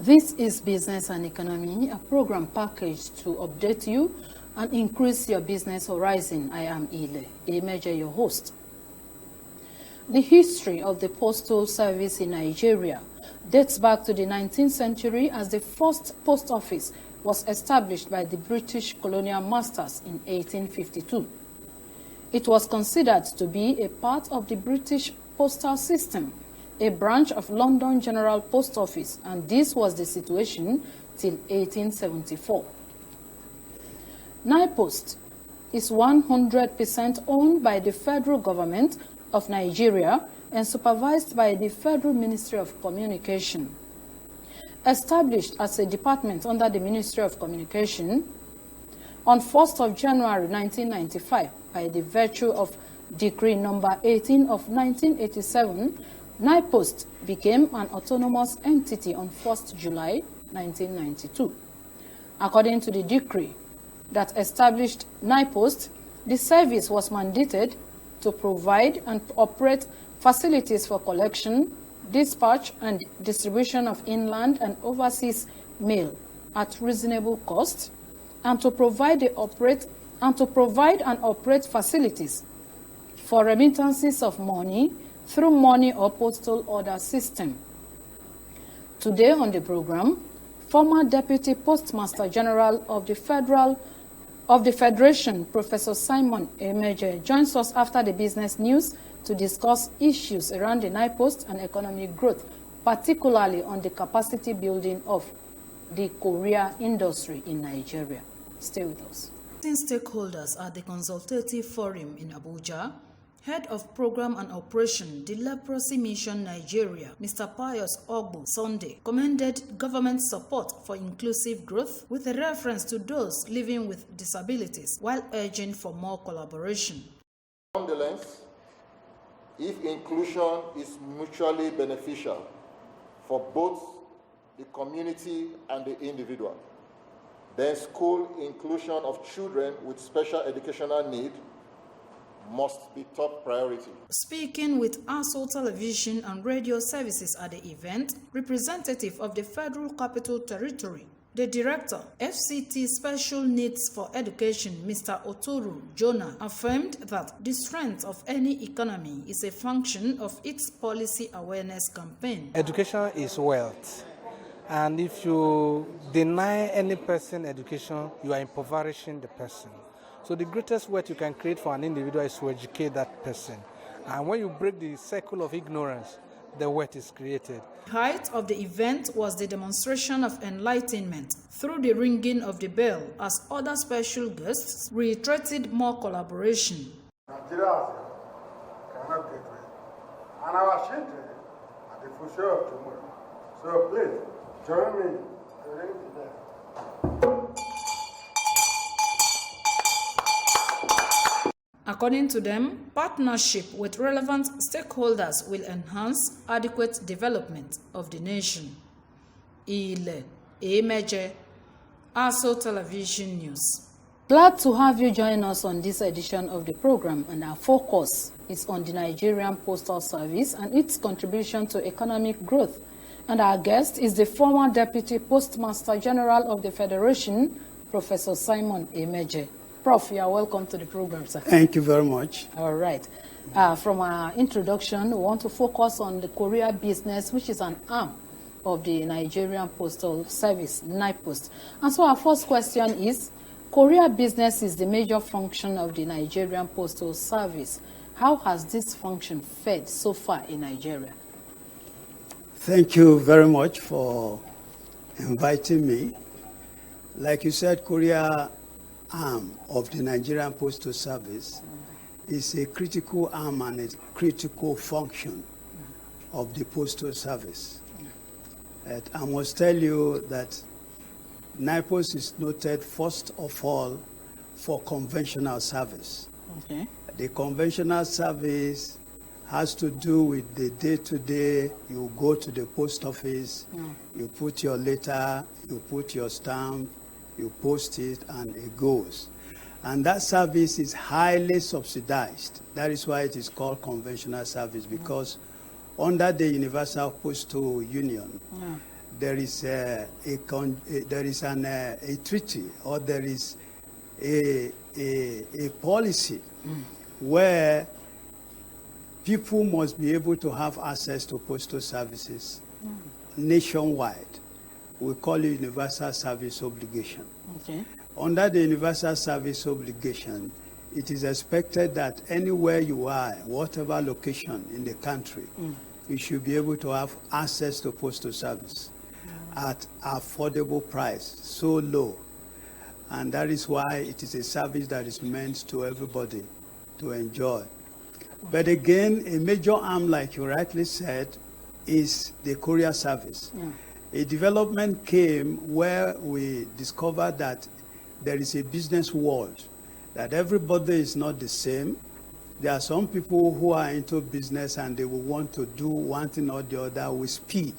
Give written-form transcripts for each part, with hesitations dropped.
This is Business and Economy, a program packaged to update you and increase your business horizon. I am Emeje, your host. The history of the postal service in Nigeria dates back to the 19th century as the first post office was established by the British colonial masters in 1852. It was considered to be a part of the British postal system, a branch of London General Post Office, and this was the situation till 1874. NIPOST is 100% owned by the federal government of Nigeria and supervised by the Federal Ministry of Communication. Established as a department under the Ministry of Communication on 1st of January 1995 by the virtue of Decree number 18 of 1987, NIPOST became an autonomous entity on 1st July 1992. According to the decree that established NIPOST, the service was mandated to provide and operate facilities for collection, dispatch, and distribution of inland and overseas mail at reasonable cost, and to provide and operate facilities for remittances of money through money or postal order system. Today on the program, former Deputy Postmaster General of the Federation, Professor Simon Emeje, joins us after the business news to discuss issues around the NIPOST and economic growth, particularly on the capacity building of the courier industry in Nigeria. Stay with us. Stakeholders at the Consultative Forum in Abuja, Head of Program and Operation, the Leprosy Mission Nigeria, Mr. Pius Ogbu Sunday, commended government support for inclusive growth with a reference to those living with disabilities, while urging for more collaboration. Nonetheless, if inclusion is mutually beneficial for both the community and the individual, then school inclusion of children with special educational need must be top priority. Speaking with ASO Television and Radio Services at the event, representative of the Federal Capital Territory, the Director, FCT Special Needs for Education, Mr. Oturu Jonah, affirmed that the strength of any economy is a function of its policy awareness campaign. Education is wealth, and if you deny any person education, you are impoverishing the person. So the greatest wealth you can create for an individual is to educate that person. And when you break the circle of ignorance, the wealth is created. The height of the event was the demonstration of enlightenment through the ringing of the bell, as other special guests reiterated more collaboration. Nigeria cannot get away, and our children are the future of tomorrow. So please join me to ring the bell. According to them, partnership with relevant stakeholders will enhance adequate development of the nation. Emeje, ASO Television News. Glad to have you join us on this edition of the program, and our focus is on the Nigerian Postal Service and its contribution to economic growth. And our guest is the former Deputy Postmaster General of the Federation, Professor Simon Emeje. Prof, you are welcome to the program, sir. Thank you very much. All right. From our introduction, we want to focus on the courier business, which is an arm of the Nigerian Postal Service, NIPOST. And so our first question is, courier business is the major function of the Nigerian Postal Service. How has this function fared so far in Nigeria? Thank you very much for inviting me. Like you said, courier arm of the Nigerian Postal Service is a critical arm and a critical function of the Postal Service. I must tell you that NIPOST is noted first of all for conventional service. Okay. The conventional service has to do with the day-to-day. You go to the post office, you put your letter, you put your stamp, you post it, and it goes. And that service is highly subsidized. That is why it is called conventional service, because under the Universal Postal Union, there is a treaty, or there is a policy where people must be able to have access to postal services nationwide. We call it universal service obligation. Okay. Under the universal service obligation, it is expected that anywhere you are, whatever location in the country, you should be able to have access to postal service at affordable price, so low. And that is why it is a service that is meant to everybody to enjoy. But again, a major arm, like you rightly said, is the courier service. A development came where we discovered that there is a business world, that everybody is not the same. There are some people who are into business and they will want to do one thing or the other with speed.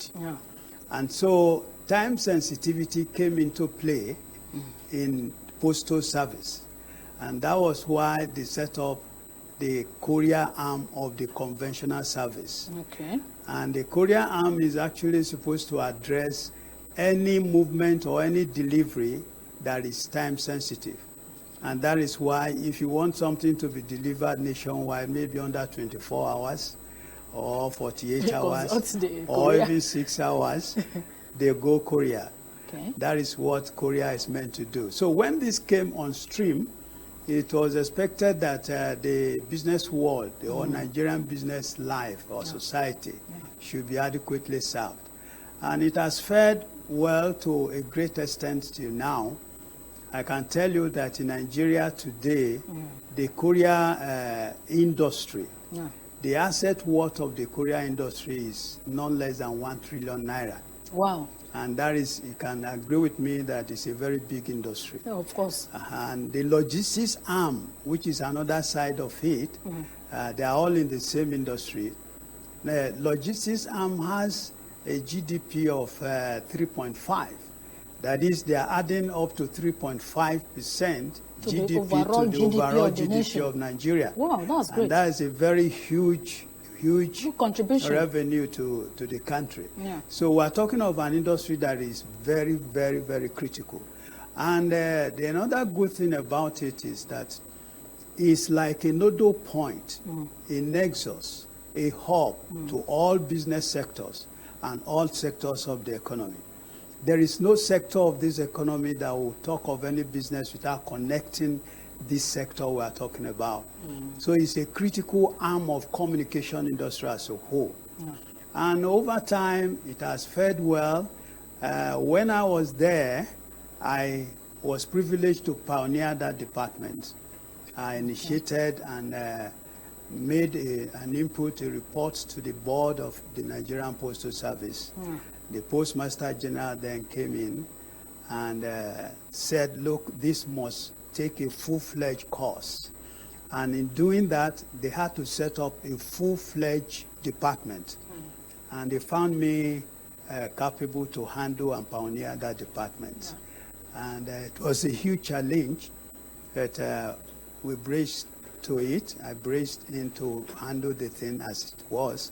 And so time sensitivity came into play in postal service. And that was why they set up the courier arm of the conventional service. Okay. And the courier arm is actually supposed to address any movement or any delivery that is time sensitive. And that is why if you want something to be delivered nationwide, maybe under 24 hours or 48 hours or even 6 hours, they go courier. Okay. That is what courier is meant to do. So when this came on stream, it was expected that the business world, the whole Nigerian business life or society should be adequately served. And it has fared well to a great extent till now. I can tell you that in Nigeria today, the courier industry, the asset worth of the courier industry is none less than 1 trillion naira. Wow. And that is, you can agree with me that it's a very big industry. Yeah, of course. And the logistics arm, which is another side of it, they are all in the same industry. The logistics arm has a GDP of 3.5. That is, they are adding up to 3.5% GDP to the overall GDP of Nigeria. Wow, that's great. And that is a very huge contribution revenue to the country. Yeah. So we're talking of an industry that is very, very, very critical. And the another good thing about it is that it's like a nodal point, a nexus, a hub to all business sectors and all sectors of the economy. There is no sector of this economy that will talk of any business without connecting this sector we are talking about. So it's a critical arm of communication industry as a whole. And over time, it has fared well. When I was there, I was privileged to pioneer that department. I initiated and made an input, a report to the board of the Nigerian Postal Service. The Postmaster General then came in and said, look, this must take a full-fledged course. And in doing that, they had to set up a full-fledged department. And they found me capable to handle and pioneer that department. And it was a huge challenge, but we braced to it. I braced in to handle the thing as it was.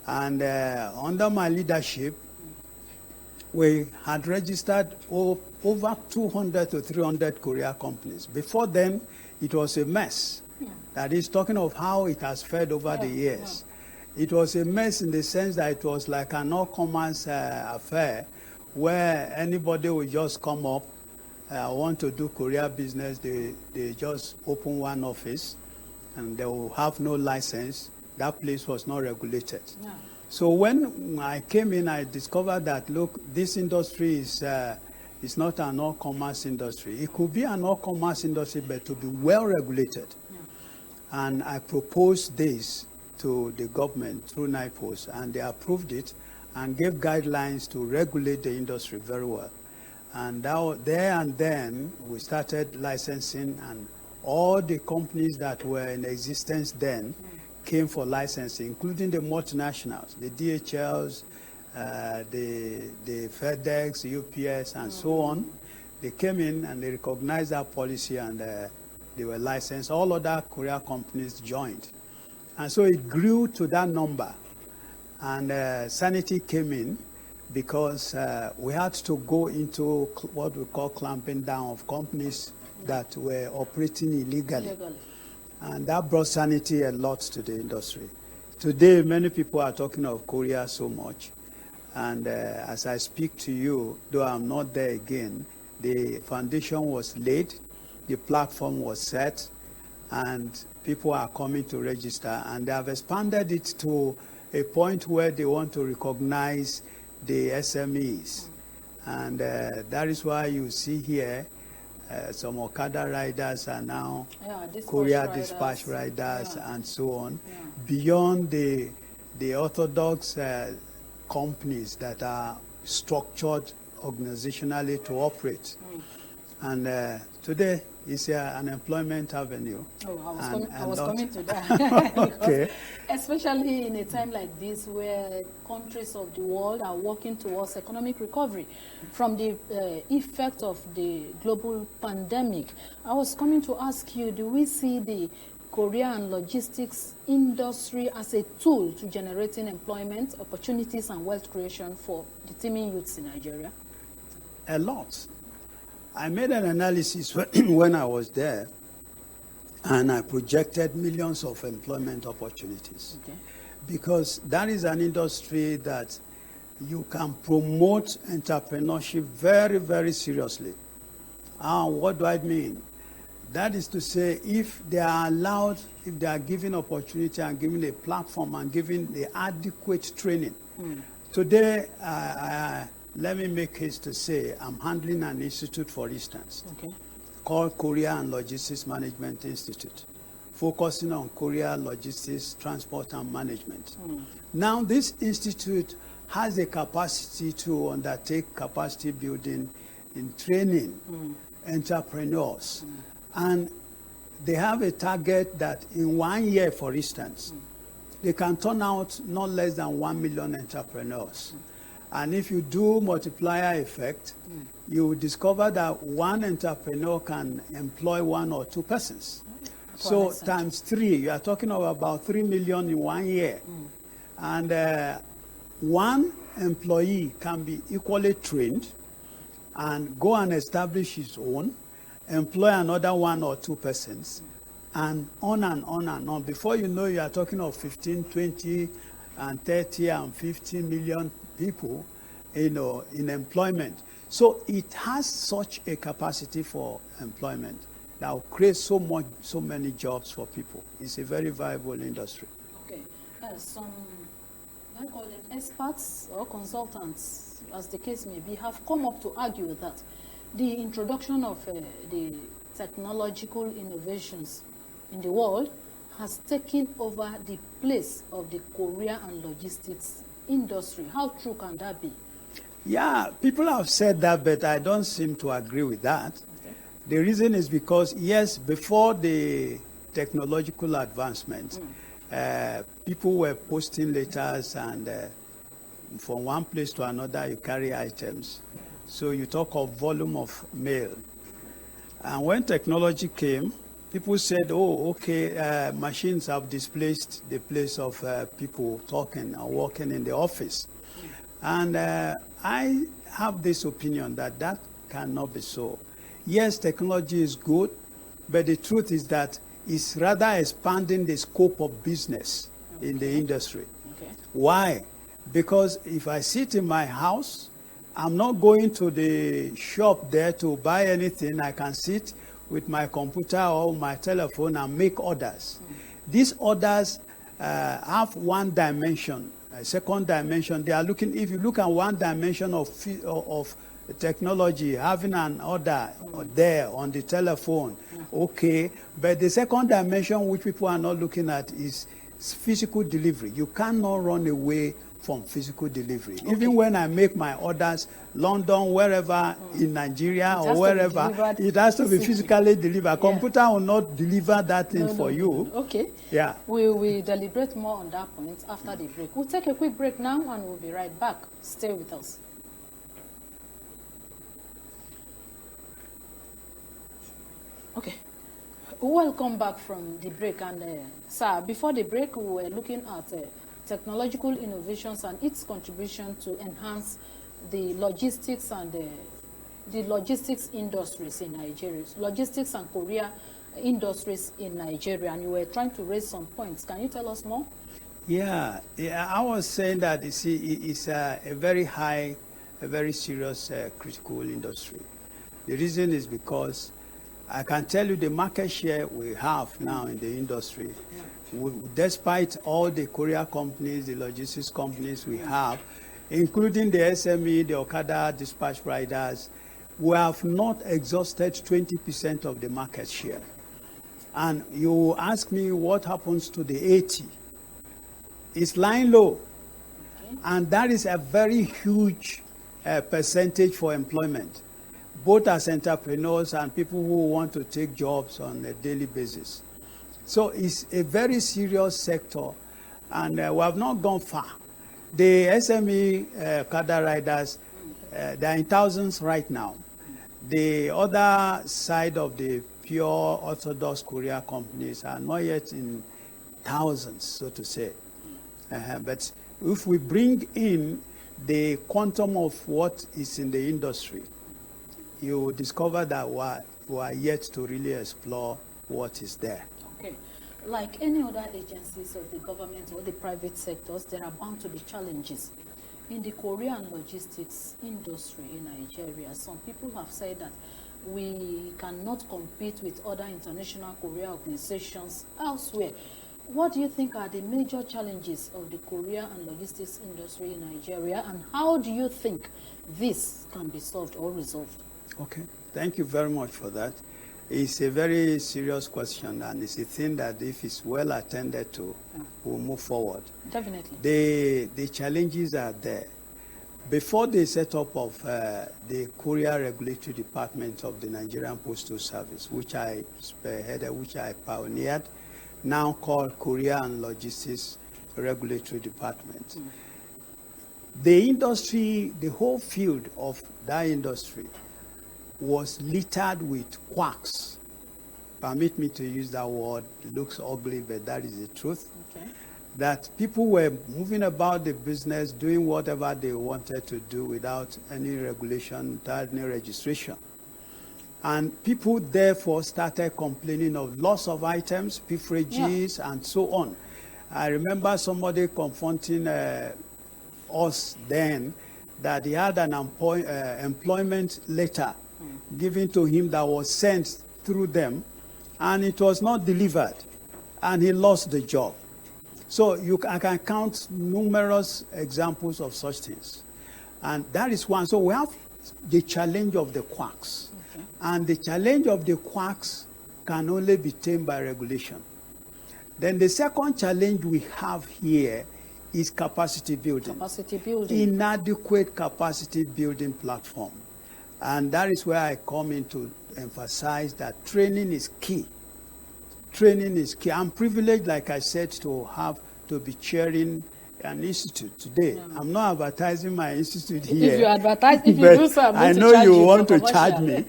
And under my leadership, we had registered over 200 to 300 courier companies. Before then, it was a mess. That is, talking of how it has fared over the years. It was a mess in the sense that it was like an all-commerce affair where anybody would just come up, want to do courier business, they just open one office and they will have no license. That place was not regulated. So when I came in, I discovered that, look, this industry is not an all-commerce industry. It could be an all-commerce industry, but to be well-regulated. And I proposed this to the government through NIPOS, and they approved it and gave guidelines to regulate the industry very well. And there and then, we started licensing, and all the companies that were in existence then came for licensing, including the multinationals, the DHLs, the FedEx, UPS, and so on. They came in and they recognized that policy, and they were licensed. All other courier companies joined. And so it grew to that number. And Sanity came in because we had to go into what we call clamping down of companies that were operating illegally. And that brought sanity a lot to the industry. Today, many people are talking of Korea so much. And as I speak to you, though I'm not there again, the foundation was laid, the platform was set, and people are coming to register. And they have expanded it to a point where they want to recognize the SMEs. And that is why you see here some Okada riders are now Korea dispatch riders and so on. Beyond the orthodox companies that are structured organizationally to operate. And today is an employment avenue. Oh, I was coming to that. Okay. Especially in a time like this where countries of the world are working towards economic recovery from the effect of the global pandemic. I was coming to ask you, do we see the Korean logistics industry as a tool to generating employment opportunities and wealth creation for the teeming youths in Nigeria? A lot. I made an analysis when I was there, and I projected millions of employment opportunities. Okay. Because that is an industry that you can promote entrepreneurship very, very seriously. What do I mean? That is to say, if they are allowed, if they are given opportunity and given a platform and given the adequate training. Today, let me make haste to say I'm handling an institute, for instance, called Korea and Logistics Management Institute, focusing on Korea logistics, transport, and management. Now, this institute has a capacity to undertake capacity building in training entrepreneurs. And they have a target that in 1 year, for instance, they can turn out not less than 1 million entrepreneurs. And if you do multiplier effect, you will discover that one entrepreneur can employ 1 or 2 persons. So times 3, you are talking of about 3 million in 1 year. And one employee can be equally trained and go and establish his own, employ another 1 or 2 persons, and on and on and on. Before you know, you are talking of 15, 20, and 30 and 50 million people, in employment. So it has such a capacity for employment that will create so many jobs for people. It's a very viable industry. Okay. Some, I call them experts or consultants, as the case may be, have come up to argue that the introduction of the technological innovations in the world has taken over the place of the Korea and logistics industry. How true can that be? Yeah, people have said that, but I don't seem to agree with that. Okay. The reason is because, yes, before the technological advancement, people were posting letters, and from one place to another, you carry items. So you talk of volume of mail. And when technology came, people said, oh, okay, machines have displaced the place of people talking or working in the office. And I have this opinion that that cannot be so. Yes, technology is good, but the truth is that it's rather expanding the scope of business in the industry. Okay. Why? Because if I sit in my house, I'm not going to the shop there to buy anything. I can sit with my computer or my telephone and make orders. These orders have one dimension. A second dimension, they are looking, if you look at one dimension of technology, having an order there on the telephone, okay, but the second dimension which people are not looking at is physical delivery. You cannot run away from physical delivery. Okay. Even when I make my orders, London, wherever in Nigeria or wherever, it has to be physically delivered. A computer will not deliver that thing for you. Okay. Yeah. We will deliberate more on that point after the break. We'll take a quick break now and we'll be right back. Stay with us. Okay. Welcome back from the break. And sir, before the break, we were looking at technological innovations and its contribution to enhance the logistics and the logistics industries in Nigeria, logistics and courier industries in Nigeria, and you were trying to raise some points. Can you tell us more? Yeah, I was saying that you see, it's a very high, a very serious critical industry. The reason is because I can tell you the market share we have now in the industry, despite all the courier companies, the logistics companies we have, including the SME, the Okada dispatch riders, we have not exhausted 20% of the market share. And you ask me what happens to the 80. It's lying low. And that is a very huge percentage for employment, both as entrepreneurs and people who want to take jobs on a daily basis. So it's a very serious sector, and we have not gone far. The SME Okada riders, they're in thousands right now. The other side of the pure orthodox courier companies are not yet in thousands, so to say. But if we bring in the quantum of what is in the industry, you will discover that we are yet to really explore what is there. Okay. Like any other agencies of the government or the private sectors, there are bound to be challenges. In the courier and logistics industry in Nigeria, some people have said that we cannot compete with other international courier organizations elsewhere. What do you think are the major challenges of the courier and logistics industry in Nigeria, and how do you think this can be solved or resolved? Okay, thank you very much for that. It's a very serious question, and it's a thing that if it's well attended to, we'll move forward. Definitely. The challenges are there. Before the setup of the Courier Regulatory Department of the Nigerian Postal Service, which I spearheaded, which I pioneered, now called Courier and Logistics Regulatory Department. The industry, the whole field of that industry was littered with quacks. Permit me to use that word. It looks ugly, but that is the truth. Okay. That people were moving about the business, doing whatever they wanted to do without any regulation, without any registration. And people therefore started complaining of loss of items, pilferages, and so on. I remember somebody confronting us then that he had an employment letter given to him that was sent through them, and it was not delivered, and he lost the job. So I can count numerous examples of such things. And that is one. So we have the challenge of the quacks. And the challenge of the quacks can only be tamed by regulation. Then the second challenge we have here is capacity building. Capacity building. Inadequate capacity building platform. And that is where I come in to emphasize that training is key. Training is key. I'm privileged, like I said, to be chairing an institute today. Yeah. I'm not advertising my institute here. If you advertise, if you do so, I know you want to charge me.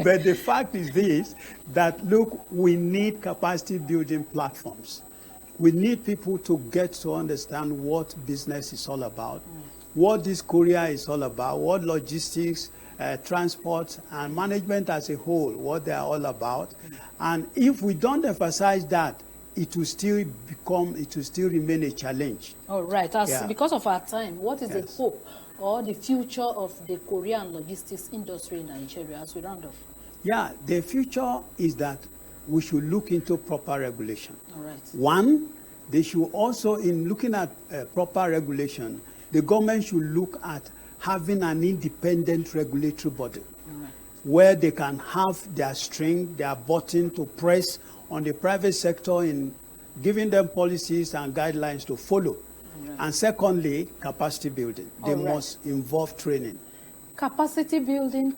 But the fact is this, that look, we need capacity building platforms. We need people to get to understand what business is all about, what this courier is all about, what logistics, transport, and management as a whole, what they are all about. And if we don't emphasize that, it will still remain a challenge. All right. Because of our time, what is the hope or the future of the courier and logistics industry in Nigeria as we round off? Yeah, the future is that we should look into proper regulation. All right. One, they should also, in looking at proper regulation, the government should look at having an independent regulatory body where they can have their string, their button to press on the private sector in giving them policies and guidelines to follow. And secondly, capacity building. They must involve training. Capacity building,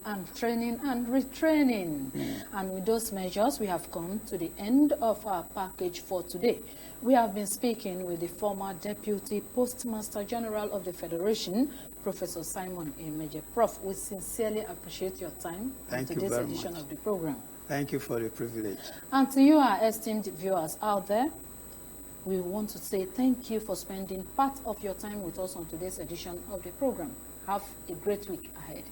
and training and retraining. And with those measures, we have come to the end of our package for today. We have been speaking with the former Deputy Postmaster General of the Federation, Professor Simon Emeje. Prof, we sincerely appreciate your time on today's edition of the program. Thank you for the privilege. And to you, our esteemed viewers out there, We want to say thank you for spending part of your time with us on today's edition of the program. Have a great week ahead.